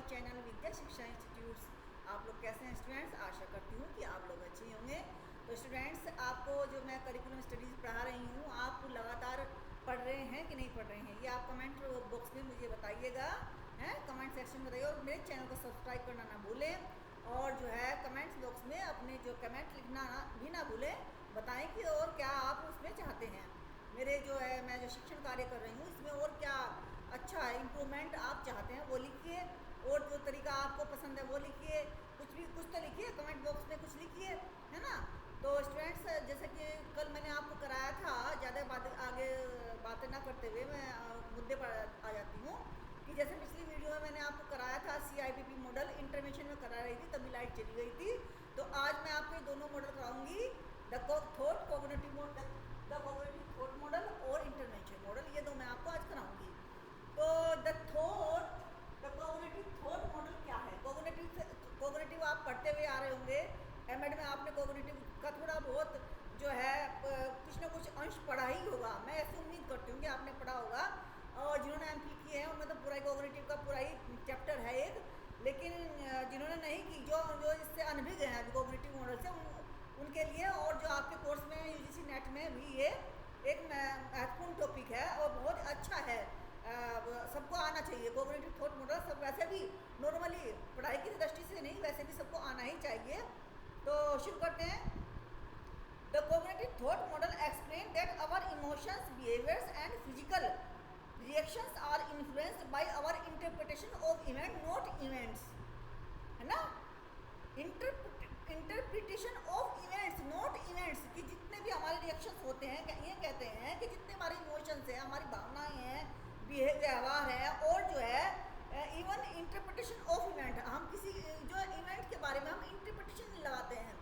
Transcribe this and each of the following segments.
Channel विद्या शिक्षा institutes. आप लोग कैसे हैं स्टूडेंट्स? आशा करती हूँ कि आप लोग अच्छे होंगे। तो स्टूडेंट्स, आपको जो मैं करिकुलम स्टडीज़ पढ़ा रही हूँ, आप लगातार पढ़ रहे हैं कि नहीं पढ़ रहे हैं, ये आप कमेंट बॉक्स में मुझे बताइएगा, हैं कमेंट सेक्शन में बताइए। और मेरे चैनल को सब्सक्राइब करना ना भूलें, और जो है कमेंट्स बॉक्स में अपने जो कमेंट लिखना भी ना भूलें। बताएं कि और क्या आप उसमें चाहते हैं, मेरे जो है मैं जो शिक्षण कार्य कर रही हूँ इसमें और क्या अच्छा इम्प्रूवमेंट आप चाहते हैं वो लिखिए, और जो तरीका आपको पसंद है वो लिखिए। कुछ तो लिखिए कमेंट बॉक्स में, कुछ लिखिए, है ना। तो स्टूडेंट्स, जैसे कि कल मैंने आपको कराया था, ज़्यादा बातें ना करते हुए मैं मुद्दे पर आ जाती हूँ कि जैसे पिछली वीडियो में मैंने आपको कराया था CIPP मॉडल, इंटरवेंशन में करा रही थी, तभी लाइट चली गई थी। तो आज मैं आपको दोनों मॉडल कराऊंगी, the thought cognitive thought model और इंटरवेंशन मॉडल, ये दो मैं आपको आज कराऊंगी। तो द कॉग्निटिव थॉट मॉडल क्या है? कॉग्निटिव आप पढ़ते हुए आ रहे होंगे, एमएड में आपने कॉग्निटिव का थोड़ा बहुत जो है कुछ ना कुछ अंश पढ़ा ही होगा, मैं ऐसी उम्मीद करती हूँ कि आपने पढ़ा होगा। और जिन्होंने एमफिल किए हैं उनमें तो पूरा ही कॉग्निटिव का पूरा ही चैप्टर है एक, लेकिन जिन्होंने नहीं की, जो इससे अनभिज्ञ हैं कॉग्निटिव मॉडल से, उनके लिए, और जो आपके कोर्स में UGC नेट में भी ये एक महत्वपूर्ण टॉपिक है और बहुत अच्छा है। सबको आना चाहिए कॉग्निटिव थॉट मॉडल। सब वैसे भी नॉर्मली पढ़ाई की दृष्टि से नहीं, वैसे भी सबको आना ही चाहिए। तो शुरू करते हैं। The cognitive thought model explain that our emotions, behaviours and physical reactions are influenced by our interpretation of event, not events, है ना। Interpretation of events not events, कि जितने भी हमारे रिएक्शंस होते हैं, ये कहते हैं कि जितने हमारे इमोशंस हैं, हमारी भावनाएं हैं, व्यवहार है, और जो है इवन इंटरप्रिटेशन ऑफ इवेंट, हम किसी जो इवेंट के बारे में हम इंटरप्रिटेशन लगाते हैं,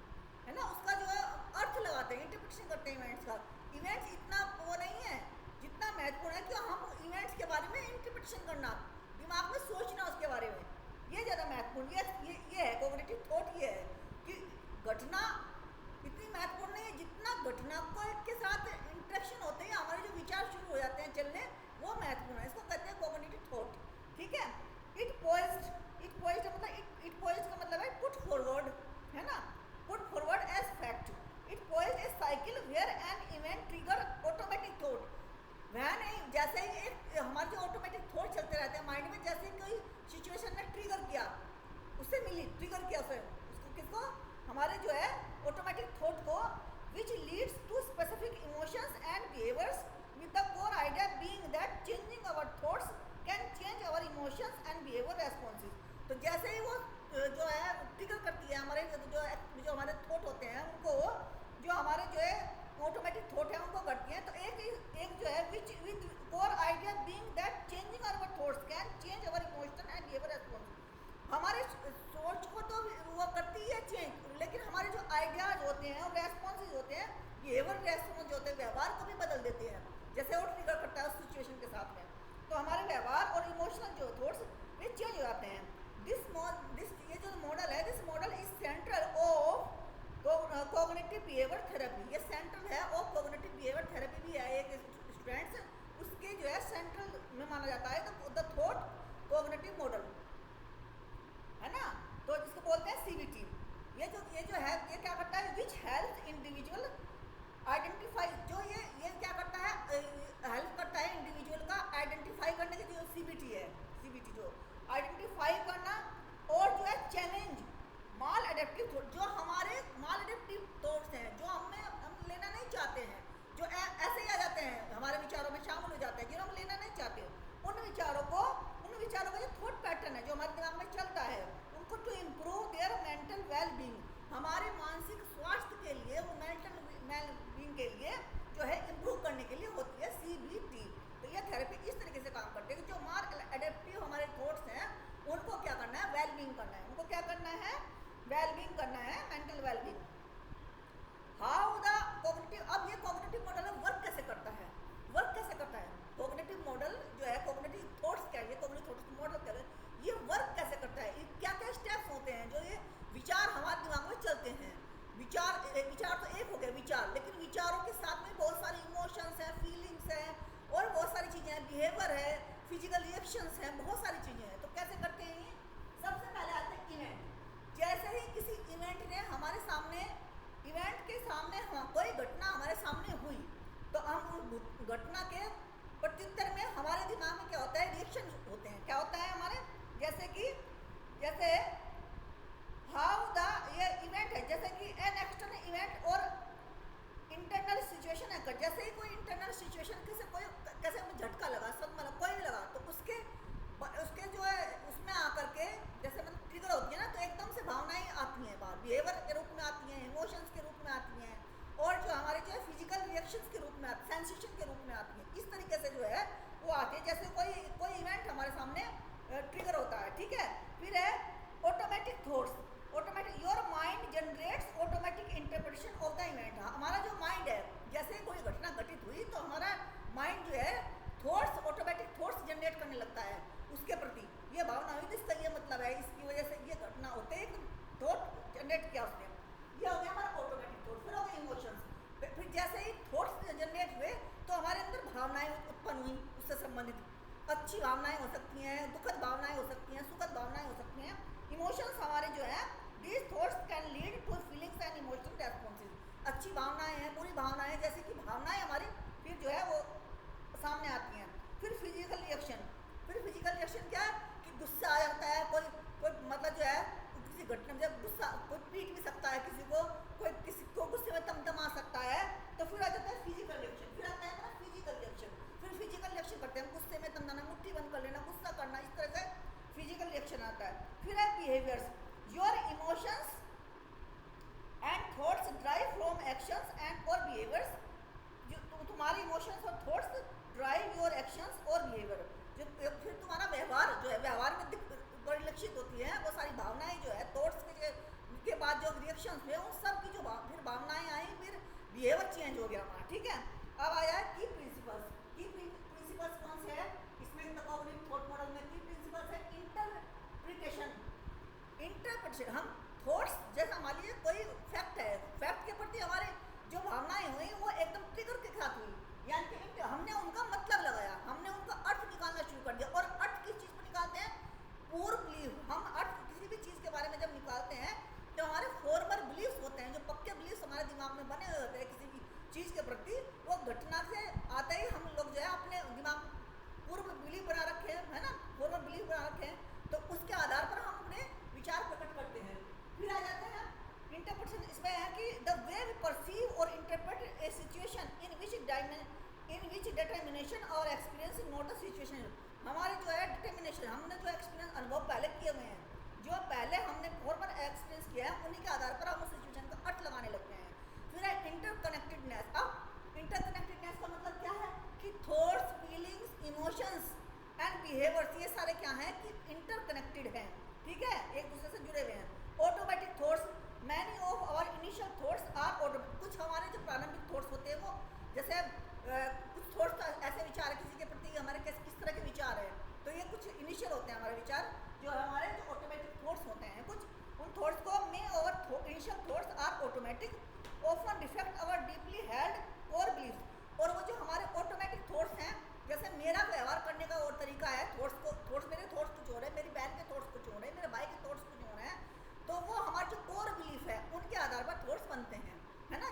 है ना, उसका जो है अर्थ लगाते हैं, इंटरप्रिटेशन करते हैं इवेंट्स का। इवेंट्स इतना वो नहीं है जितना महत्वपूर्ण है कि हम इवेंट्स के बारे में इंटरप्रिटेशन करना, दिमाग में सोचना उसके बारे में, ये ज़्यादा महत्वपूर्ण। ये है कॉग्निटिव थॉट। ये है कि घटना इतनी महत्वपूर्ण नहीं है जितना घटना को के साथ इंटरेक्शन होते हैं, हमारे जो विचार शुरू हो जाते हैं चलने, वो महत्वपूर्ण है। इसको कहते हैं कॉग्निटिव थॉट, ठीक है। इट पोइज्ड का मतलब है पुट फॉरवर्ड, है ना, put forward as fact. It poised a cycle where an event trigger automatic thought. वह नहीं, जैसे ही एक हमारे जो ऑटोमेटिक थॉट चलते रहते हैं माइंड में, जैसे कोई सिचुएशन ने ट्रिगर किया, उससे मिली, ट्रिगर किया उसको, किसको, हमारे जो है ऑटोमेटिक थॉट को, which leads to specific emotions and behaviours with the core idea being that changing our thoughts can change our emotions and behaviour responses. तो जैसे ही वो जो है ट्रिगर करती है हमारे जो हमारे थॉट होते हैं उनको, जो हमारे जो है ऑटोमेटिक थॉट है उनको करती है। तो एक जो है which with core idea being that changing our thoughts can change our emotion and behaviour responses. हमारे सोच को तो वो करती है चेंज, लेकिन हमारे जो आइडियाज होते हैं और रेस्पॉन्सेज होते हैं, बिहेवियर रेस्पॉन्स होते हैं, व्यवहार को भी बदल देते हैं, जैसे वो ट्रिगर करता है उस सिचुएशन के साथ में। तो हमारे व्यवहार और इमोशनल जो थॉट्स वे चेंज हो जाते हैं। ये जो मॉडल है, this model is central of cognitive behaviour therapy. ये सेंट्रल है और कॉग्निटिव बिहेवियर थेरेपी भी है एक स्टूडेंट्स, उसके जो है सेंट्रल में माना जाता है द थॉट कॉग्निटिव मॉडल, है ना। तो जिसको बोलते हैं CBT। ये जो है ये क्या करता है, विच हेल्प इंडिविजुअल आइडेंटिफाई, जो ये क्या करता है, हेल्प करता है इंडिविजुअल का आइडेंटिफाई करने की, जो CBT है, CBT जो आइडेंटिफाई करना, और जो है चैलेंज माल एडेप्टिव थॉट, जो हमारे माल एडेप्टिव थॉट्स हैं, जो हम लेना नहीं चाहते हैं, जो ऐसे ही आ जाते हैं हमारे विचारों में शामिल हो जाते हैं, जिन्हें हम लेना नहीं चाहते, उन विचारों का जो थॉट पैटर्न है जो हमारे दिमाग में चलता है, उनको to improve their mental well being, हमारे मानसिक स्वास्थ्य के लिए, वो मेंटल वेल बीइंग के लिए जो है इम्प्रूव करने के लिए होती है CBT। तो ये थेरेपी इस तरीके से काम करती है कि जो हमारे एडेप्टिव हमारे थॉट्स हैं उनको क्या करना है, वेल बीइंग करना है, उनको क्या करना है, वेल बीइंग करना है, mental well being. How the cognitive, अब ये कॉग्निटिव मॉडल वर्क कैसे करता है, कॉग्निटिव मॉडल जो है, कॉग्निटिव थॉट्स क्या है, कॉग्निटिव थॉट्स मॉडल क्या है, ये वर्क कैसे करता है, क्या क्या स्टेप्स होते हैं जो ये विचार हमारे दिमाग में चलते हैं। विचार तो एक हो गया विचार, लेकिन विचारों के साथ में बहुत सारे इमोशंस हैं, फीलिंग्स हैं, और बहुत सारी चीज़ें हैं, बिहेवियर है, फिजिकल रिएक्शंस हैं, बहुत सारी चीज़ें हैं। तो कैसे करते हैं, ने हमारे सामने इवेंट के सामने कोई घटना हमारे सामने हुई, तो हम उस घटना के प्रत्युत्तर में हमारे दिमाग में क्या होता है, रिएक्शन होते हैं। क्या होता है हमारे, जैसे हाउ द ये इवेंट है, जैसे कि एन एक्सटर्नल इवेंट और इंटरनल सिचुएशन है। जैसे ही कोई इंटरनल सिचुएशन कैसे हमें झटका लगा, सदमा लगा, कोई भी लगा, तो उसके जो है उसमें आकर के जैसे मतलब ट्रिगर होती है ना, तो एकदम से भावनाएं आती हैं बाहर, बिहेवियर के रूप में आती हैं, इमोशंस के रूप में आती हैं, और जो हमारे जो है फिजिकल रिएक्शंस के रूप में आती है, सेंसेशन के रूप में आती है। इस तरीके से जो है वो आती है, जैसे कोई इवेंट हमारे सामने ट्रिगर होता है, ठीक है। फिर है automatic thoughts. Automatic, your mind generates automatic interpretation of the event. हमारा जो माइंड है, जैसे कोई घटना घटित हुई तो हमारा माइंड जो है थॉट्स, ऑटोमेटिक थॉट्स जनरेट करने लगता है उसके प्रति। ये भावना हुई तो इसका ये मतलब है, इसकी वजह से ये घटना होते ही थॉट जनरेट किया उसने, ये हो गया हमारा ऑटोमेटिक थॉट। फिर हो गए इमोशंस। फिर जैसे ही थॉट्स जनरेट हुए तो हमारे अंदर भावनाएं उत्पन्न हुई उससे संबंधित। अच्छी भावनाएं हो सकती हैं, दुखद भावनाएं हो सकती हैं, सुखद भावनाएं हो सकती हैं। इमोशंस हमारे जो है, these thoughts can lead to feelings and emotional responses. अच्छी भावनाएं हैं, बुरी भावनाएं, जैसे कि भावनाएं हमारी फिर जो है वो सामने आती हैं। फिर फिजिकल रिएक्शन। फिर फिजिकल रिएक्शन क्या है कि गुस्सा आ जाता है, कोई मतलब जो है किसी घटना में जब गुस्सा, कोई पीट भी सकता है किसी को गुस्से में तमतमा सकता है, तो फिर आ जाता है फिजिकल रिएक्शन। फिर आता है हमारा फिजिकल रिएक्शन। फिर फिजिकल रिएक्शन करते हैं, गुस्से में तमतमाना, मुट्ठी बंद कर लेना, गुस्सा करना, इस तरह से फिजिकल रिएक्शन आता है। फिर है behaviours. Your emotions and thoughts drive from actions and और बिहेवियर्स। जो तुम्हारे इमोशंस और थॉट्स ड्राइव योर एक्शंस और बिहेवियर। जो फिर तुम्हारा व्यवहार जो है, व्यवहार में परिलक्षित होती है वो सारी भावनाएं जो है, थॉट्स के बाद जो रिएक्शंस हुए उन सब की जो फिर भावनाएं आई, फिर बिहेवियर चेंज हो गया हमारा, ठीक है। अब आया है की प्रिंसिपल्स। की प्रिंसिपल्स कौन से है इसमें, कॉग्निटिव थॉट मॉडल में की प्रिंसिपल्स है इंटरप्रिटेशन। हम थॉट्स, जैसा मान लीजिए कोई फैक्ट है, फैक्ट के प्रति हमारे जो भावनाएं हुई वो एकदम ट्रिगर के साथ हुई, यानी कि हमने उनका मतलब लगाया, हमने उनका अर्थ निकालना शुरू कर दिया। और अर्थ किस चीज़ पर निकालते हैं, पूर्व बिलीफ। हम अर्थ किसी भी चीज़ के बारे में जब निकालते हैं तो हमारे फॉर्मर बिलीफ्स होते हैं, जो पक्के बिलीफ्स हमारे दिमाग में बने हुए होते हैं किसी भी चीज़ के प्रति, वो घटना से आते ही हम लोग जो है अपने दिमाग पूर्व बिलीफ बना रखे हैं, है ना, फॉर्मर बिलीफ बना रखे हैं, तो उसके आधार पर हम अपने विचार प्रकट करते हैं। फिर आ जाते हैं इंटरप्रिटेशन। इसमें है कि द वे वी परसीव और interpret A situation in which determination और एक्सपीरियंस नॉट द सिचुएशन। हमारे जो है डिटर्मिनेशन, हमने जो एक्सपीरियंस अनुभव पहले किए हुए हैं, जो पहले हमने फॉर्मर एक्सपीरियंस किया है, उन्हीं के आधार पर हम उस सिचुएशन का अर्थ लगाने लगते हैं। फिर है इंटरकनेक्टेडनेस। अब इंटरकनेक्टेडनेस का मतलब क्या है कि thoughts, feelings, emotions and behaviours, ये सारे क्या हैं कि इंटरकनेक्टेड हैं, ठीक है, एक दूसरे से जुड़े हुए हैं। Automatic thoughts, many of our initial thoughts are automatic. कुछ हमारे जो प्रारंभिक थॉट्स होते हैं वो, जैसे कुछ थॉट्स ऐसे विचार है किसी के प्रति हमारे किस तरह के विचार है, तो ये कुछ इनिशियल होते हैं हमारे विचार, जो हमारे जो ऑटोमेटिक थॉट्स होते हैं कुछ, उन थॉट्स को में और initial thoughts are automatic often defect our deeply held core belief. और वो जो हमारे ऑटोमेटिक थॉट्स हैं, जैसे मेरा व्यवहार करने का और तरीका है, थॉट्स मेरे थॉट्स कुछ हो रहे हैं, मेरी बहन के थॉट्स कुछ हो रहे हैं, मेरे भाई के थॉट्स कुछ हो रहे हैं, तो वो हमारे जो कोर बिलीफ है उनके आधार पर थॉट्स बनते हैं, है ना।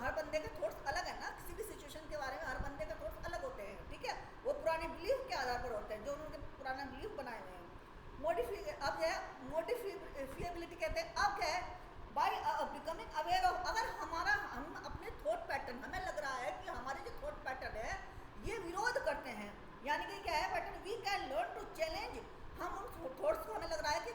हर बंदे के थॉट्स अलग है ना, किसी भी सिचुएशन के बारे में हर बंदे के थॉट्स अलग होते हैं, ठीक है, वो पुराने बिलीफ के आधार पर होते हैं, जो उन्होंने पुराने बिलीफ बनाए हुए हैं। अब है मोडिफिएबिलिटी कहते हैं। अब क्या है, बाय बिकमिंग अवेयर ऑफ, अगर हम अपने थॉट पैटर्न, हमें लग रहा है कि हमारे जो थॉट पैटर्न है ये विरोध करते हैं, यानी कि क्या है pattern, we can learn to challenge. हम उन थॉट्स को, हमें लग रहा है कि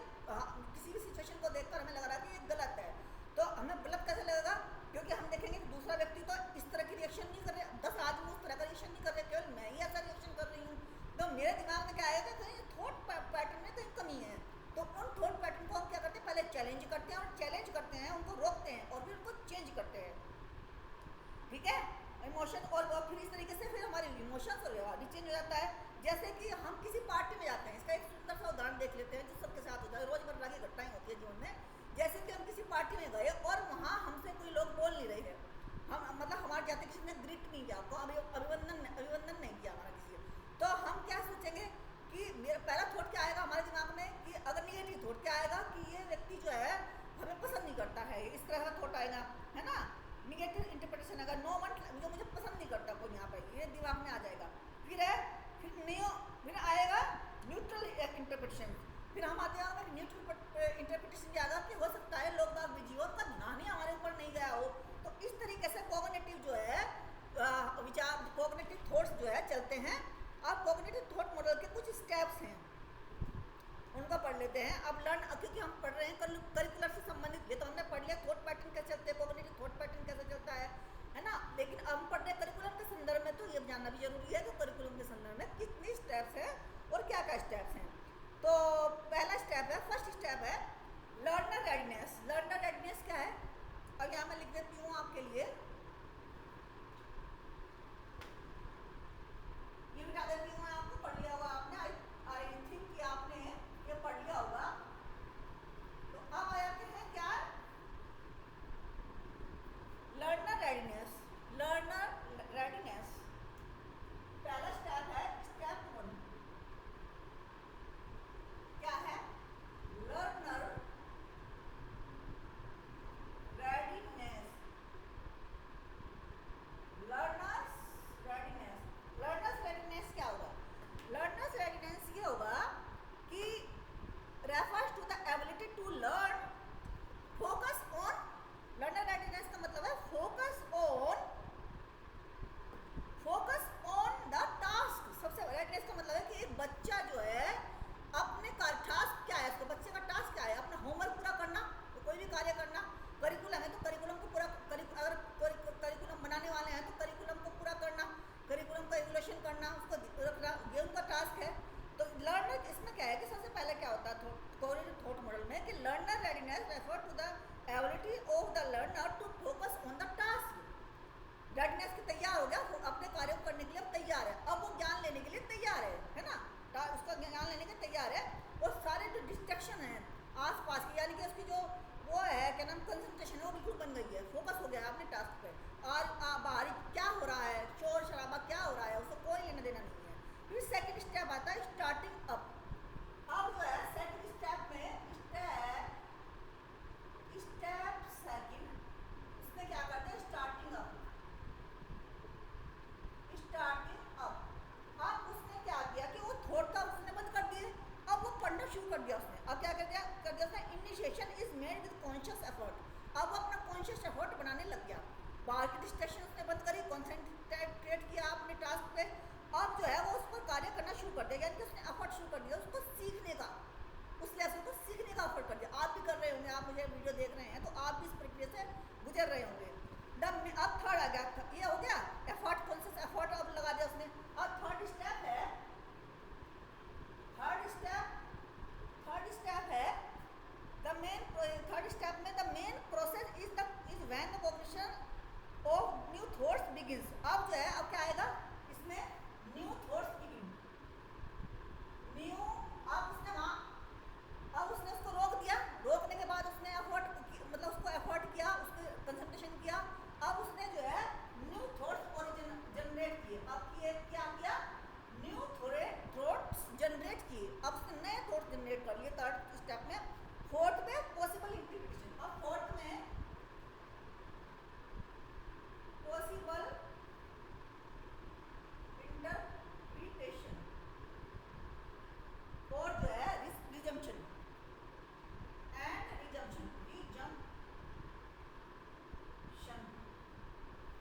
किसी भी सिचुएशन को देखकर हमें लग रहा है कि ये गलत है, तो हमें गलत कैसे लगेगा, क्योंकि हम देखेंगे कि दूसरा व्यक्ति तो इस तरह की रिएक्शन नहीं कर रहे, 10 आदमी उस तरह का रिएक्शन नहीं कर रहे, केवल मैं ही ऐसा रिएक्शन कर रही हूँ, तो मेरे दिमाग में क्या आएगा, कहीं थॉट पैटर्न में कहीं कमी है। तो उन थॉट पैटर्न को हम क्या करते हैं, पहले चैलेंज करते हैं, और चैलेंज करते हैं, उनको रोकते हैं, और फिर उनको चेंज करते हैं, ठीक है। इमोशन और फिर इस तरीके से फिर हमारे इमोशंस और व्यवहार भी चेंज हो जाता है। जैसे कि हम किसी पार्टी में जाते हैं, इसका एक सुंदर सा उदाहरण देख लेते हैं जो सबके साथ होता है, रोजमर्रा की घटनाएं होती है जीवन में। जैसे कि हम किसी पार्टी में गए और वहाँ हमसे कोई लोग बोल नहीं रहे हैं, हम मतलब हमारे जाते किसी ने ग्रीट नहीं किया, आपको अभिवंदन नहीं किया हमारा किसी ने, तो हम क्या सोचेंगे कि मेरा पहला थॉट क्या आएगा हमारे दिमाग में, कि अगर निगेटिव थॉट क्या आएगा कि ये व्यक्ति जो है हमें पसंद फिर हम आते हैं न्यूट्रल इंटरप्रिटेशन की आदत कि हो सकता है लोग बाग बिजी हो, उनका ध्यान ही हमारे ऊपर नहीं गया हो। तो इस तरीके से कॉग्निटिव जो है विचार, कॉग्निटिव थॉट्स जो है चलते हैं। अब कॉग्निटिव थॉट मॉडल के कुछ स्टेप्स हैं, उनका पढ़ लेते हैं। अब लर्न, क्योंकि हम पढ़ रहे हैं करिकुलर से संबंधित, ये तो हमने पढ़ लिया थॉट पैटर्न कैसे चलते हैं, कॉग्निटिव थॉट पैटर्न कैसे चलता है ना। लेकिन अब हम पढ़ रहे हैं करिकुलम के संदर्भ में, तो ये जानना भी जरूरी है कि करिकुलम के संदर्भ में कितनी स्टेप्स है और क्या क्या स्टेप्स हैं। तो पहला स्टेप है, फर्स्ट स्टेप है लर्नर रेडीनेस। लर्नर रेडीनेस क्या है, अब यहाँ मैं लिख देती हूँ आपके लिए, ये बता देती हूँ, आपको पढ़ लिया होगा आपने, आई थिंक कि आपने ये पढ़ लिया होगा। तो अब आ जाते हैं क्या, लर्नर रेडीनेस। लर्नर रेडीनेस पहला स्टेप है, स्टेप 1 क्या है, learner readiness. Learners readiness, learners readiness क्या होगा, लर्नर्स रेडीनेस ये होगा कि refers to the ability to learn, focus on, learner readiness का मतलब है फोकस ऑन द टास्क। सबसे रेडीनेस का मतलब है कि एक बच्चा जो है अपने का टास्क क्या है, उसको बच्चे का टास्क क्या है, अपना होमवर्क पूरा करना, तो कोई भी कार्य करना। करिकुलम है तो करिकुलम को पूरा, अगर करिकुलम बनाने वाले हैं तो करिकुलम को पूरा करना, करिकुलम का इवोल्यूशन करना, उसको रखना, ये उनका टास्क है। तो लर्नर इसमें क्या है कि सबसे पहले क्या होता है कॉग्निटिव थॉट मॉडल में कि learner readiness refer to the ability of the learner to focus on the task. Readiness की तैयार हो गया, वो अपने कार्यों को करने के लिए तैयार है, अब वो ज्ञान लेने के लिए तैयार है ना, उसका ज्ञान लेने के लिए तैयार है। और सारे जो डिस्ट्रैक्शन है आसपास की, यानी कि उसकी जो वो है क्या नाम, कंसंट्रेशन है, वो बिल्कुल बन गई है, फोकस हो गया है अपने टास्क पे, और बाहरी क्या हो रहा है, शोर शराबा क्या हो रहा है, उसको कोई लेना देना नहीं है। फिर सेकंड स्टेप आता है स्टार्टिंग अप। अब जो है सेकंड स्टेप में स्टेप सेकंड, इसमें क्या करते हैं, स्टार्टिंग अप। स्टार्टिंग अप, अब उसने क्या किया कि वो थॉट का उसने बंद कर दिए, अब वो पढ़ना शुरू कर दिया उसने। अब क्या कर दिया उसने, initiation is made with conscious effort. अब वो अपना कॉन्शियस एफर्ट बनाने लग गया, बाहर की डिस्ट्रैक्शन उसने बंद करी, कॉन्सेंट्रेट किया अपने टास्क पे। अब जो है वो उस पर कार्य करना शुरू कर दिया, यानी कि उसने एफर्ट शुरू कर दिया उसको सीखने का, उस लेसन को सीखने का एफर्ट कर दिया। आप भी कर रहे होंगे, आप मुझे वीडियो देख रहे हैं तो आप भी इस प्रक्रिया से गुजर रहे होंगे। अब थर्ड आ गया, ये हो गया एफर्ट, कॉन्शियस एफर्ट अब लगा दिया उसने। अब थर्ड स्टेप है, थर्ड स्टेप है द मेन, थर्ड स्टेप में the main process is when the cognition of new thoughts begins. अब जो है अब क्या आएगा इसमें, न्यू थॉट्स बिगिन, न्यू, अब उसने वहाँ, अब उसने उसको रोक दिया, रोकने के बाद उसने एफर्ट, मतलब उसको एफर्ट किया, उसको कंसंट्रेशन किया। अब उसने जो है न्यू थॉट्स जनरेट किए। अब क्या किया, न्यू थॉट्स जनरेट किए, अब उसने नए थॉट्स जनरेट कर लिए थर्ड स्टेप में। फोर्थ में पॉसिबल इंटरप्रिटेशन, अब फोर्थ में पॉसिबल इंटरप्रिटेशन, और जो है resumption and resumption.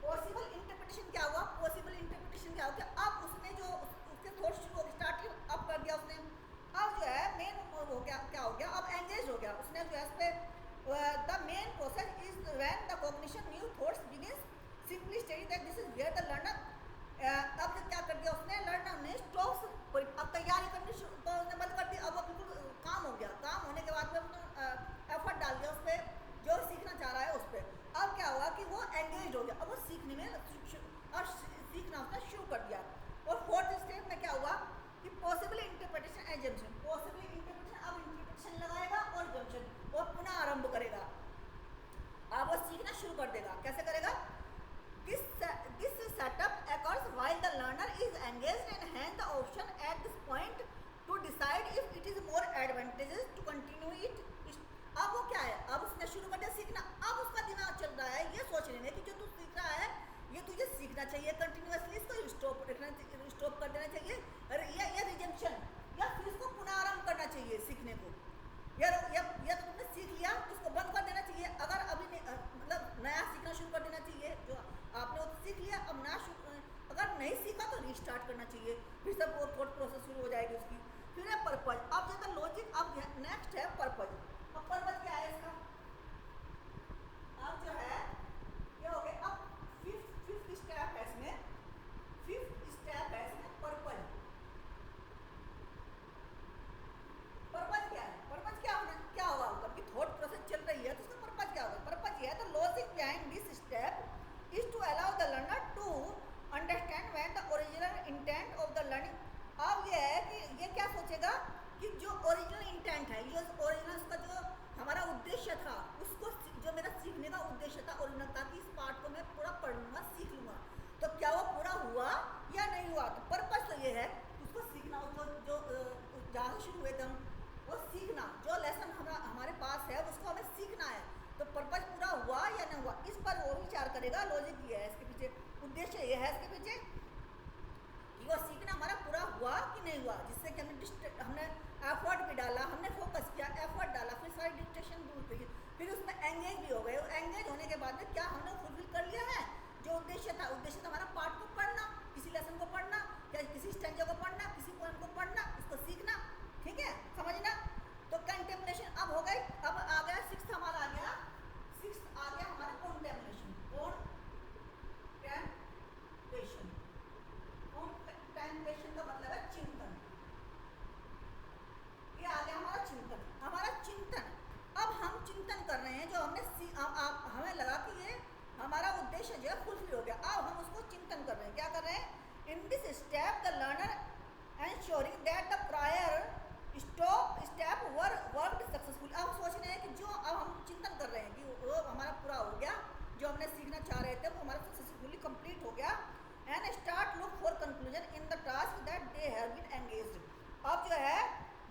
Possible interpretation क्या हुआ, पॉसिबल इंटरप्रिटेशन क्या हुआ, अब उसने जो उसके थॉट शुरू हो स्टार्ट अप कर दिया उसने। अब जो है मेन हो गया, क्या हो गया, अब एंगेज हो गया उसने जो है इस पे। The main process is when the cognition new thoughts begins, simply study that this is where the learner. अब क्या कर दिया उसने, लर्नर ने स्टॉप्स, अब तैयारी करनी तो उसने बंद कर दी, अब वो बिल्कुल काम हो गया, काम होने के बाद में उसने एफर्ट डाल दिया उस पर, जो सीखना चाह रहा है उस पर। अब क्या हुआ कि वो एंगेज हो गया, अब वो सीखने में और सीखना उसने शुरू कर दिया। और फोर्थ स्टेप में क्या हुआ कि possible interpretation and junction, possible interpretation, अब इंटरप्रिटेशन लगाएगा और जंक्शन और पुनः आरंभ करेगा, अब वो सीखना शुरू कर देगा। कैसे करेगा, this setup occurs while the learner is engaged and hence the option at this point to decide if it is more advantageous to continue it। अब वो क्या है, अब उसने शुरू कर दिया सीखना, अब उसका दिमाग चल रहा है ये सोचने में कि जो तू सीख रहा है ये तुझे सीखना चाहिए कंटिन्यूअसली, इसको स्टॉप कर देना चाहिए, या रिजम्पशन, या फिर इसको पुनः आरंभ करना चाहिए सीखने को। रीस्टार्ट करना चाहिए, फिर से वो थॉट प्रोसेस शुरू हो जाएगी उसकी। फिर है पर्पज। अब जैसा लॉजिक, अब नेक्स्ट है पर्पज। अब पर्पज क्या है इसका? अब जो है ये हो गया। अब फिफ्थ स्टेप है इसमें, फिफ्थ स्टेप है इसमें पर्पज। पर्पज क्या है? पर्पज क्या होगा? क्या होगा मतलब कि थॉट प्रोसेस चल रही है तो उसका पर्पज क्या होगा? पर्पज ये है, the logic behind this step is to allow the learner to understand when the original intent of the learning. अब ये है कि ये क्या सोचेगा कि जो ओरिजिनल इंटेंट है, ये ओरिजिनल उसका जो हमारा उद्देश्य था, उसको जो मेरा सीखने का उद्देश्य था ओरिजिनल था कि इस पार्ट को मैं पूरा पढ़ लूंगा, सीख लूंगा, तो क्या वो पूरा हुआ या नहीं हुआ? तो पर्पज तो ये है उसको सीखना, जो जो जहाँ से शुरू हुए थे हम, वो सीखना, जो लेसन हमारे पास है उसको हमें सीखना है। तो पर्पज पूरा हुआ या नहीं हुआ, इस पर वो विचार करेगा। लॉजिक ये है इसके पीछे, उद्देश्य ये है इसके पीछे कि वो सीखना हमारा पूरा हुआ कि नहीं हुआ, जिससे कि हमने एफर्ट भी डाला, हमने फोकस किया, एफर्ट डाला, फिर सारी डिस्ट्रैक्शन दूर की, फिर उसमें एंगेज भी हो गए। एंगेज होने के बाद में क्या हमने फुलफिल कर लिया है जो उद्देश्य था? उद्देश्य था हमारा पार्ट को पढ़ना, किसी लेसन को पढ़ना, या किसी स्टैंजा को पढ़ना, किसी पोएम को पढ़ना, उसको सीखना, ठीक है, समझना। तो कंटेम्पलेशन अब हो गई। अब आ गया सिक्स्थ, हमारा आ गया सिक्स्थ, आ गया हमारा कॉन्टेम्पलेशन। कॉन्टेम्पलेशन, कॉन्टेम्पलेशन का मतलब है चिंतन। ये आ गया हमारा चिंतन। हमारा चिंतन, अब हम चिंतन कर रहे हैं, जो हमने हमें लगा कि ये हमारा उद्देश्य जो है फुलफिल हो गया, अब हम उसको चिंतन कर रहे हैं। क्या कर रहे हैं? In this step the learner ensuring that the prior step were worked successfully। अब सोच रहे हैं कि जो अब हम चिंतन कर रहे हैं कि वो हमारा पूरा हो गया, जो हमने सीखना चाह रहे थे वो हमारा सक्सेसफुली कंप्लीट हो गया। And start look for conclusion in the task that they have been engaged. अब जो है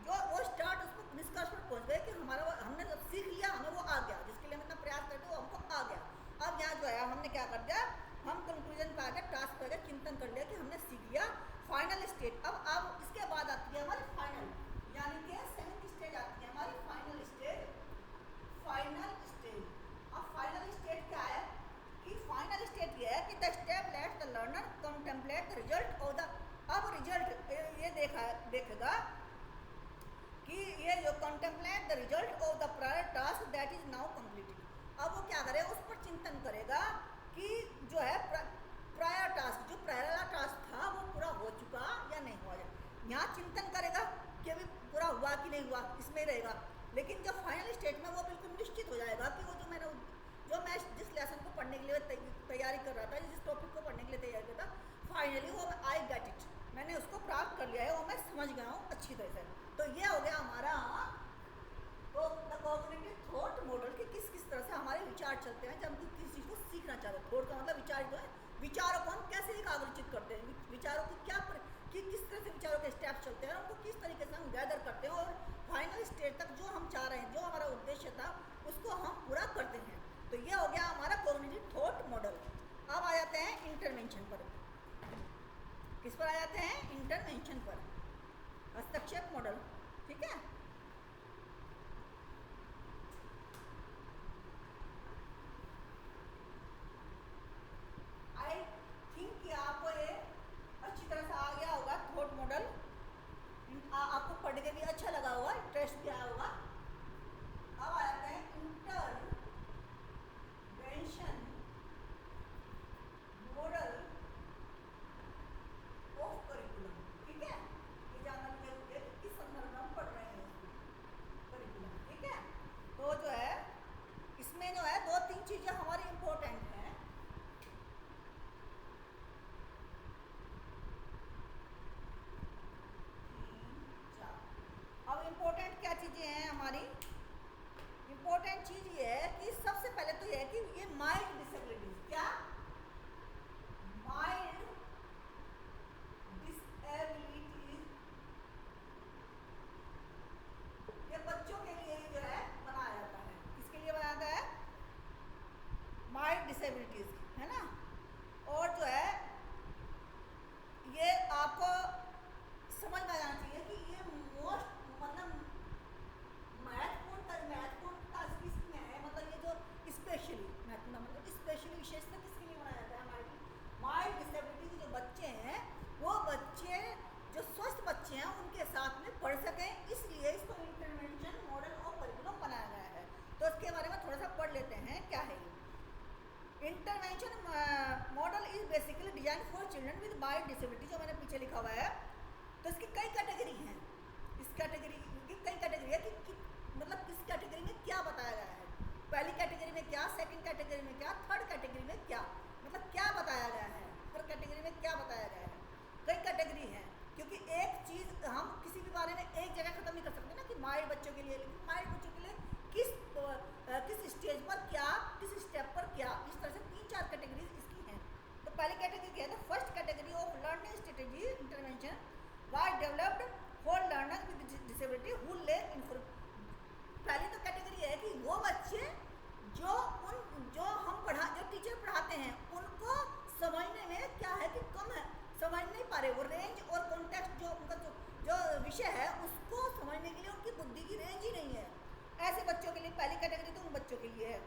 जो वो स्टार्ट उसको निष्कर्ष पर पहुंच गए कि हमारा हमने जब सीख लिया, हमें वो आ गया, जिसके लिए हम इतना प्रयास करते वो हमको आ गया। अब यहाँ जो है हमने क्या कर दिया, हम कंक्लूजन पे आ गए, टास्क पे आ गए, चिंतन कर लिया कि हमने सीख लिया। Final stage. अब इसके बाद आती है हमारी फाइनल, यानी कि सेकंड स्टेज आती है हमारी फाइनल स्टेज। फाइनल स्टेज, अब फाइनल स्टेज क्या है कि फाइनल स्टेज ये है कि the step let the learner contemplate the result of the. अब रिजल्ट ये देखेगा कि ये जो contemplate the result of the prior task that is now completed. अब वो क्या करेगा, उस पर चिंतन करेगा कि जो है प्रायर टास्क, जो प्रायर वाला टास्क था वो पूरा हो चुका या नहीं हुआ। यहाँ चिंतन करेगा कि अभी पूरा हुआ कि नहीं हुआ, इसमें रहेगा। लेकिन जब फाइनल स्टेज में वो बिल्कुल निश्चित हो जाएगा कि वो जो मैं जिस लेसन को पढ़ने के लिए तैयारी कर रहा था, जिस टॉपिक को पढ़ने के लिए तैयारी कर रहा था, फाइनली वो आई गेट इट, मैंने उसको प्राप्त कर लिया है, वो मैं समझ गया हूँ अच्छी तरह से। तो ये हो गया हमारा कॉग्निटिव थॉट मॉडल कि किस किस तरह से हमारे विचार चलते हैं जब हम किसी चीज़ को सीखना चाहते हैं। थॉट का मतलब विचार जो है, विचारों को हम कैसे एकाग्रचित करते हैं, विचारों की किस तरह से विचारों के स्टेप्स चलते हैं, उनको किस तरीके से हम गैदर करते हैं, और फाइनल स्टेज तक जो हम चाह रहे हैं, जो हमारा उद्देश्य था, उसको हम पूरा करते हैं। तो ये हो गया हमारा कॉग्निटिव थॉट मॉडल। अब आ जाते हैं इंटरवेंशन पर। किस पर आ जाते हैं? इंटरवेंशन पर, हस्तक्षेप मॉडल, ठीक है। आई थिंक कि आपको ये अच्छी तरह से आ गया होगा थॉट मॉडल, आपको पढ़ के भी अच्छा लगा होगा, इंटरेस्ट भी आया होगा। अब आ जाते हैं इंटरवेंशन मॉडल ऑफ करिकुलम, ठीक है। ये जानना जरूरी है कि किस संदर्भ में हम पढ़ रहे हैं करिकुलम, ठीक है। तो जो है इसमें जो है 2-3 चीजें हमारी इंपॉर्टेंट हैं। अब इम्पोर्टेंट क्या चीज़ें हैं हमारी? इम्पोर्टेंट चीज़ ये है कि सबसे पहले तो ये है कि ये माइल्ड डिसेबिलिटीज, क्या माइल्ड डिसेबिलिटीज, ये बच्चों के लिए जो है बनाया जाता है। किसके लिए बनाया जाता है? माइल्ड डिसेबिलिटीज, है ना। और जो है ये आपको समझ में आना चाहिए कि ये मोस्ट मतलब महत्वपूर्ण किसमें है, मतलब ये जो स्पेशली महत्वपूर्ण मतलब स्पेशली विशेषता किसके लिए बनाया जाता है? हमारी माइल्ड डिसेबिलिटी के जो बच्चे हैं वो नीचे लिखा हुआ है, तो इसकी कई कैटेगरी हैं। इस कैटेगरी की कई कैटेगरी है कि मतलब किस कैटेगरी में क्या बताया गया है, पहली कैटेगरी में क्या, सेकंड कैटेगरी में क्या, थर्ड कैटेगरी में क्या, मतलब क्या बताया गया है, हर कैटेगरी में क्या बताया गया है। कई कैटेगरी है, क्योंकि एक चीज़ हम किसी भी बारे में एक जगह ख़त्म नहीं कर सकते ना कि माइल्ड बच्चों के लिए, लेकिन माइल्ड बच्चों के लिए किस स्टेज पर क्या, किस स्टेप पर क्या, इस तरह से 3-4 कैटेगरीज इसकी हैं। तो पहली कैटेगरी क्या है, the first category of learning strategy intervention was developed for learner with disability who lack information. पहली तो कैटेगरी है कि वो बच्चे जो टीचर पढ़ाते हैं उनको समझने में क्या है कि कम है, समझ नहीं पा रहे, वो रेंज और कॉन्टेक्स्ट जो उनका जो विषय है उसको समझने के लिए उनकी बुद्धि की रेंज ही नहीं है। ऐसे बच्चों के लिए पहली कैटेगरी तो उन बच्चों के लिए है,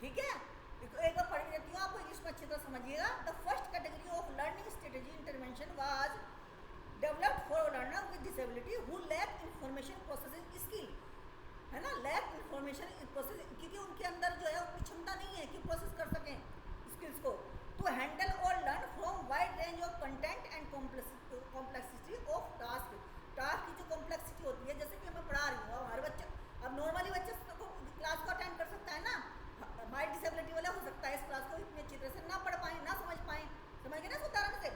ठीक है। एक बार पढ़ देती हूँ आपको, इसमें अच्छी तरह समझिएगा। The first category of learning strategy intervention was developed for learner with disability who lack information processing skill, है ना, लैक इंफॉर्मेशन प्रोसेसिंग, क्योंकि उनके अंदर जो है उतनी क्षमता नहीं है कि प्रोसेस कर सकें स्किल्स को, टू हैंडल और learn from wide range of content and complexity of task. Task की जो कॉम्प्लेक्सिटी होती है, जैसे कि मैं पढ़ा रही हूँ, हर बच्चा, अब नॉर्मली बच्चा क्लास को अटेंड कर सकता है ना, माइल्ड डिसेबिलिटी वाला हो सकता है इस क्लास को इतनी अच्छी तरह से ना पढ़ पाए, ना समझ पाए, समझ गए ना उदाहरण से।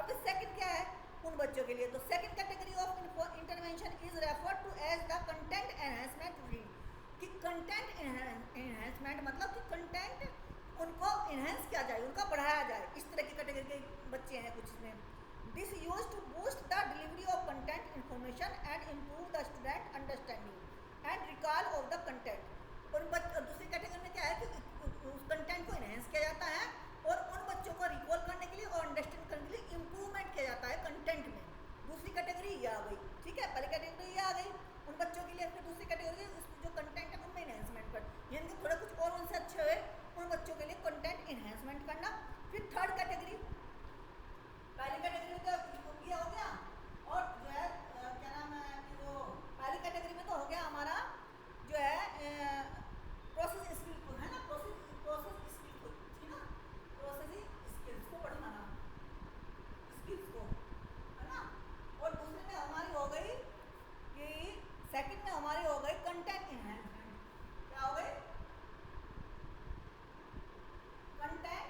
अब सेकंड क्या है उन बच्चों के लिए, तो second category of intervention is referred to as the content enhancement read, कि कंटेंट एनहांसमेंट मतलब कि कंटेंट उनको इनहेंस किया जाए, उनका बढ़ाया जाए, इस तरह की कैटेगरी के बच्चे हैं कुछ इसमें। This use to boost the delivery of content information and improve the student understanding and recall of the content. और दूसरी कैटेगरी में क्या है कि उस कंटेंट को इनहेंस किया जाता है और उन बच्चों को रिकॉल करने के लिए और अंडरस्टैंड करने के लिए इम्प्रूवमेंट किया जाता है कंटेंट में। दूसरी कैटेगरी ये आ गई, ठीक है, पहली कैटेगरी ये आ गई उन बच्चों के लिए, फिर दूसरी कैटेगरी जो कंटेंट है उनमें इनहेंसमेंट कर, यानी कि थोड़ा कुछ और उनसे अच्छे हुए उन बच्चों के लिए कंटेंट इनहेंसमेंट करना। फिर थर्ड कैटेगरी, पहली कैटेगरी में तो ये हो गया, और जो है क्या नाम है कि वो पहली कैटेगरी में तो हो गया हमारा जो है प्रोसेस स्किल को, है ना, प्रोसेस स्किल को, ठीक है, प्रोसेसिंग स्किल्स को पढ़ना ना, स्किल्स को, है ना। और दूसरे में हमारी हो गई कि सेकंड में हमारी हो गई कंटेंट इनहेंसमेंट, क्या हो गई, कंटेंट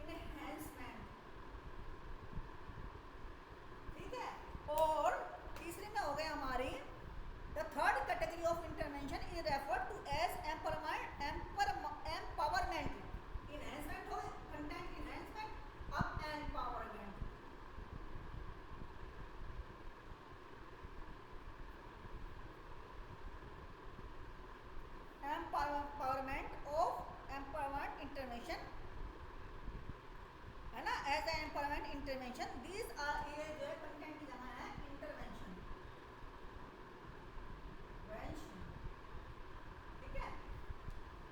इनहेंसमेंट, ठीक है। और तीसरे में हो गए हमारी the third category of intervention is referred to as empowerment, enhancement हो गई, कंटेंट इनहेंसमेंट, अब एम्पावरमेंट, एम्पावरमेंट इंटरवेंशन, है ना, as a empowerment intervention. These are, ये जो है कंटेंट की जमा है इंटरवेंशन, ठीक है।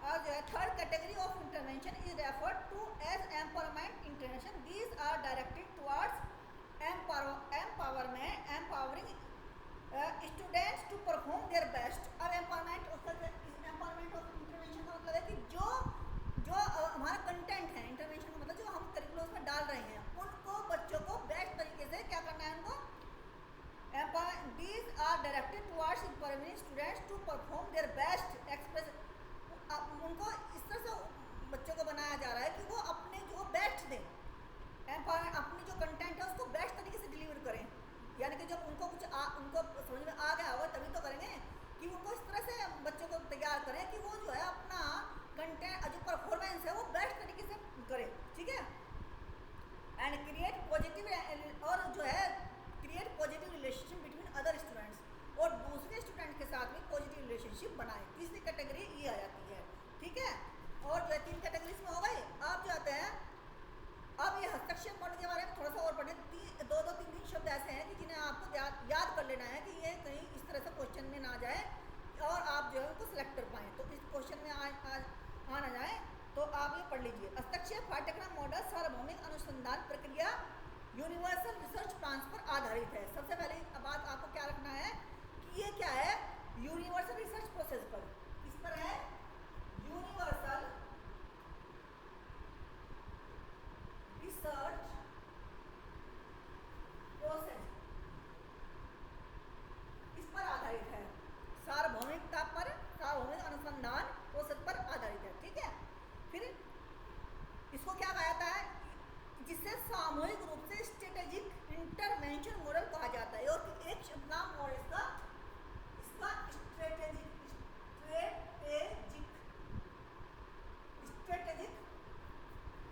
और जो है third category of intervention is referred to as empowerment intervention. These are directed towards empowering students to perform their best. अब एम्पावरमेंट ऑफ इंटरवेंशन का मतलब है कि जो हमारा कंटेंट है, इंटरवेंशन का मतलब जो हम करिकुलम में डाल रहे हैं उनको बच्चों को बेस्ट तरीके से क्या करना है, उनको these are directed towards empowering students to perform their best express। उनको इस तरह से बच्चों को बनाया जा रहा है कि वो अपने जो बेस्ट दें, अपनी जो कंटेंट है उसको बेस्ट तरीके से डिलीवर करें, यानी कि जब उनको उनको समझ में आ गया होगा तभी तो करेंगे, कि उनको इस तरह से बच्चों को तैयार करें कि वो जो है अपना कंटेंट जो परफॉर्मेंस है वो बेस्ट तरीके से करें, ठीक है। एंड क्रिएट पॉजिटिव, और जो है create positive relationship between other students, और दूसरे स्टूडेंट के साथ भी पॉजिटिव रिलेशनशिप बनाए। तीसरी कैटेगरी ये आ जाती है, ठीक है। और जो है 3 कैटेगरीज में हो गई। अब जो आते हैं, अब ये हस्तक्षेप मॉडल के बारे में थोड़ा सा और पढ़ें। 2-3 शब्द ऐसे हैं कि जिन्हें आपको याद कर लेना है कि ये कहीं इस तरह से क्वेश्चन में ना जाए और आप जो है उनको सिलेक्ट कर पाएँ, तो इस क्वेश्चन में आ ना जाए, तो आप ये पढ़ लीजिए। हस्तक्षेप पाठ्यक्रम मॉडल सार्वभौमिक अनुसंधान प्रक्रिया यूनिवर्सल रिसर्च प्लान्स पर आधारित है। सबसे पहले बात आपको क्या रखना है कि ये क्या है, यूनिवर्सल रिसर्च प्रोसेस पर, किस पर है, यूनिवर्सल रिसर्च सामूहिक रूप से स्ट्रेटेजिक इंटरवेंशन मॉडल कहा जाता है। और एक शब्द नाम और इसका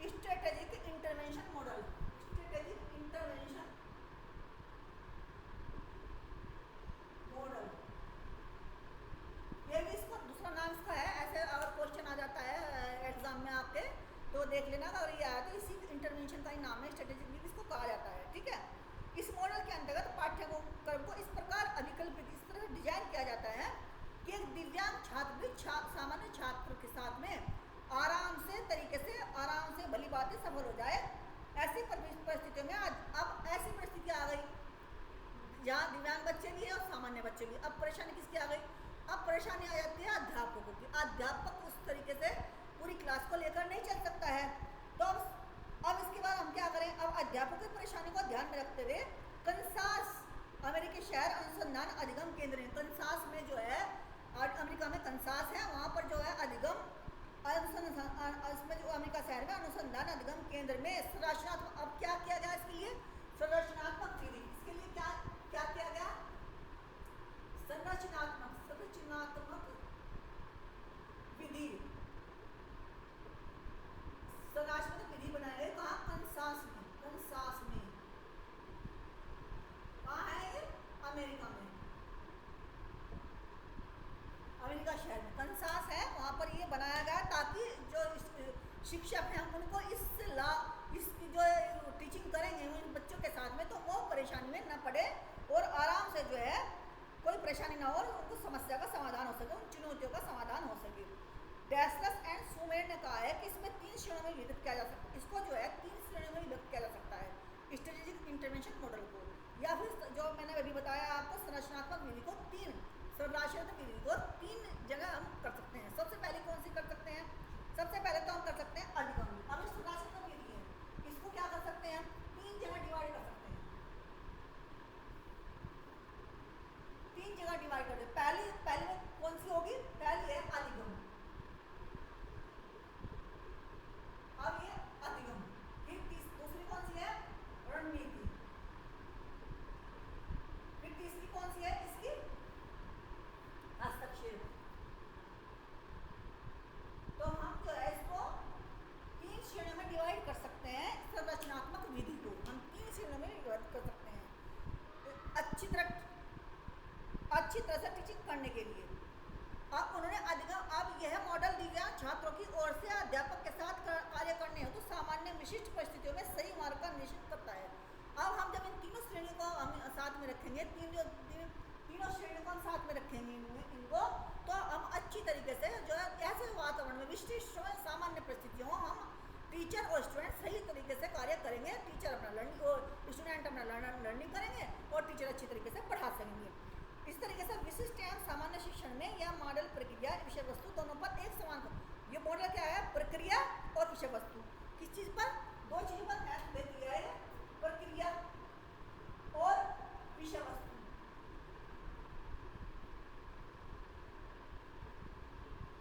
strategic intervention model, strategic intervention model, ये भी इसका दूसरा नाम इसका है। ऐसे अगर क्वेश्चन आ जाता है एग्जाम में आपके तो देख लेना, अगर ये आया तो इसी इंटरवेंशन का ही नाम है, स्ट्रेटेजिक भी इसको कहा जाता है। ठीक है, इस मॉडल के अंतर्गत पाठ्यक्रम को इस प्रकार अभिकल्पित इस तरह डिजाइन किया जाता है कि एक दिव्यांग छात्र भी सामान्य छात्र के साथ में आराम से भली बातें सफल हो जाए। ऐसी परिस्थितियों में अब ऐसी परिस्थिति आ गई जहाँ दिव्यांग बच्चे भी है और सामान्य बच्चे भी। अब परेशानी किसकी आ गई? अब परेशानी आ जाती है अध्यापकों की। अध्यापक उस तरीके से पूरी क्लास को लेकर नहीं चल सकता है। तो अब इसके बाद हम क्या करें? अब अध्यापकों की परेशानी को ध्यान में रखते हुए कंसास अमेरिकी शहर अनुसंधान अधिगम केंद्र, कंसास में जो है अमेरिका में कंसास है, वहाँ पर जो है अधिगम जो अमेरिका शहर में अनुसंधान अधिगम केंद्र में संरचनात्मक, अब क्या किया गया इसके लिए? संरचनात्मक विधि। इसके लिए क्या क्या किया गया? संरचनात्मक विधि, संरचनात्मक विधि बनाई गई। कहाँ? कंसास में। कहाँ है ये? अमेरिका में, अमेरिका शहर में कंसास है, वहाँ पर ये बनाया गया ताकि जो शिक्षक हैं उनको इसकी जो टीचिंग करेंगे उन बच्चों के साथ में तो वो परेशानी में न पड़े और आराम से जो है कोई परेशानी ना हो, उनको समस्या का समाधान हो सके, उन चुनौतियों का समाधान हो सके। डेस्लस एंड सुमेर ने कहा है कि इसमें 3 श्रेणियों में विभक्त किया जा सकता है। इसको जो है 3 श्रेणियों में विभक्त किया जा सकता है स्ट्रेटेजिक इंटरवेंशन मॉडल को, या फिर जो मैंने अभी बताया आपको संरचनात्मक विधि को 3 जगह हम कर सकते हैं। सबसे पहले कौन सी कर सकते हैं? सबसे पहले तो हम कर सकते हैं अधिगम। अब इस संरचनात्मक विधि है, इसको क्या कर सकते हैं? 3 जगह डिवाइड कर सकते हैं। 3 जगह डिवाइड कर दे। पहली में कौन सी होगी? पहली है अधिगम। अब ये अधिगम, फिर दूसरी कौन सी है? रणनीति। फिर तीसरी कौन सी है? इसकी हस्तक्षेप। तो हम जो है इसको 3 श्रेणियों में डिवाइड कर सकते हैं। संरचनात्मक विधि को हम 3 श्रेणियों में डिवाइड कर सकते हैं अच्छी तरह से टीचिंग करने के लिए। अब उन्होंने अधिगम, अब यह मॉडल दिव्यांग छात्रों की ओर से अध्यापक के साथ कार्य करने हेतु सामान्य विशिष्ट परिस्थितियों में सही मार्ग का निश्चित करता है। अब हम जब इन तीनों श्रेणियों को हम साथ में रखेंगे, तीनों श्रेणियों को हम साथ में रखेंगे इनको, तो हम अच्छी तरीके से जो है ऐसे वातावरण में विशिष्ट सामान्य परिस्थितियों हम टीचर और स्टूडेंट सही तरीके से कार्य करेंगे। टीचर अपना लर्निंग और स्टूडेंट अपना लर्निंग करेंगे और टीचर अच्छी तरीके से पढ़ा सकेंगे। इस तरीके से विशिष्ट एवं सामान्य शिक्षण में यह मॉडल प्रक्रिया विषय वस्तु दोनों पर एक समान। ये मॉडल क्या है? प्रक्रिया और विषय वस्तु। किस चीज पर? 2 चीजों पर ध्यान दे दिया है, प्रक्रिया और विषय वस्तु।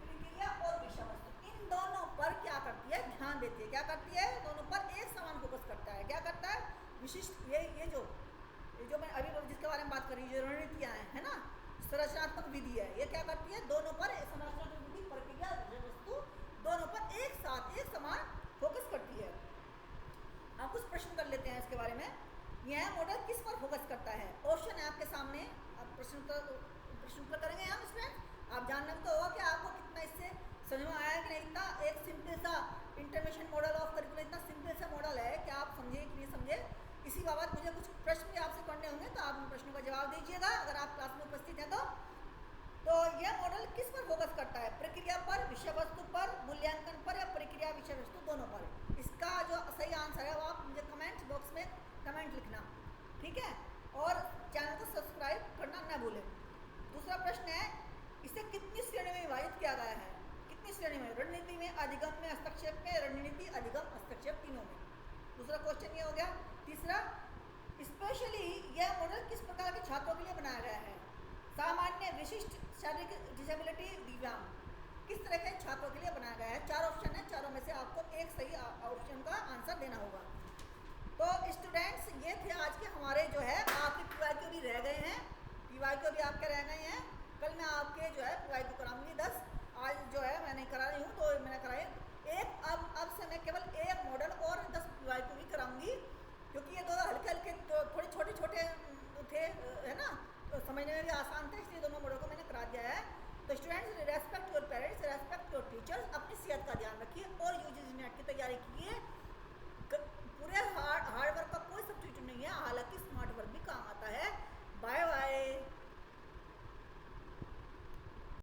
प्रक्रिया और विषय वस्तु, इन दोनों पर क्या करती है? ध्यान देती है। क्या करती है? दोनों पर एक समान फोकस करता है। क्या करता है? विशिष्ट ये जो मैं अभी जिसके बारे में बात कर रही हूँ, जो रणनीतियाँ है ना, संरचनात्मक विधि है, ये क्या करती है? दोनों पर संरचनात्मक विधि, प्रक्रिया, विषय वस्तु दोनों पर एक साथ एक समान फोकस करती है। आप कुछ प्रश्न कर लेते हैं इसके बारे में। यह मॉडल किस पर फोकस करता है? ऑप्शन है आपके सामने, आप प्रश्न उत्तर करेंगे हम इसमें। आप जानना तो होगा कि आपको कितना इससे समझ में आया कि नहीं। इतना एक सिंपल सा इंटरवेंशन मॉडल ऑफ करिकुलम, इतना सिंपल सा मॉडल है कि आप समझे कि नहीं समझे। इसी बाबत मुझे कुछ प्रश्न भी आपसे करने होंगे, तो आप उन प्रश्नों का जवाब दीजिएगा अगर आप क्लास में उपस्थित हैं तो यह मॉडल किस पर फोकस करता है? प्रक्रिया पर, विषय वस्तु पर, मूल्यांकन पर, या प्रक्रिया विषय वस्तु दोनों पर? इसका जो सही आंसर है वो आप मुझे कमेंट बॉक्स में कमेंट लिखना, ठीक है। और चैनल को सब्सक्राइब करना न भूलें। दूसरा प्रश्न है, इसे कितनी श्रेणी में विभाजित किया गया है? कितनी श्रेणी में? रणनीति में, अधिगम में, हस्तक्षेप में, रणनीति, अधिगम, हस्तक्षेप, तीनों में। दूसरा क्वेश्चन ये हो गया। तीसरा, स्पेशली यह मॉडल किस प्रकार के छात्रों के लिए बनाया गया है? सामान्य, विशिष्ट, शारीरिक डिसेबिलिटी, दिव्यांग, किस तरह के छात्रों के लिए बनाया गया है? 4 ऑप्शन है, चारों में से आपको एक सही ऑप्शन का आंसर देना होगा। तो स्टूडेंट्स ये थे आज के हमारे जो है आपके पीवाईक्यू भी रह गए हैं, पीवाईक्यू भी आपके रह गए हैं। कल मैं आपके जो है पीवाईक्यू कराऊंगी 10, आज जो है मैं नहीं करा रही हूँ तो मैंने कराई एक। अब से मैं केवल एक मॉडल और 10 पीवाईक्यू भी कराऊंगी, क्योंकि ये दो हल्के हल्के तो थोड़े छोटे छोटे थे, है ना, तो समझने में भी आसान थे, इसलिए दोनों मॉडल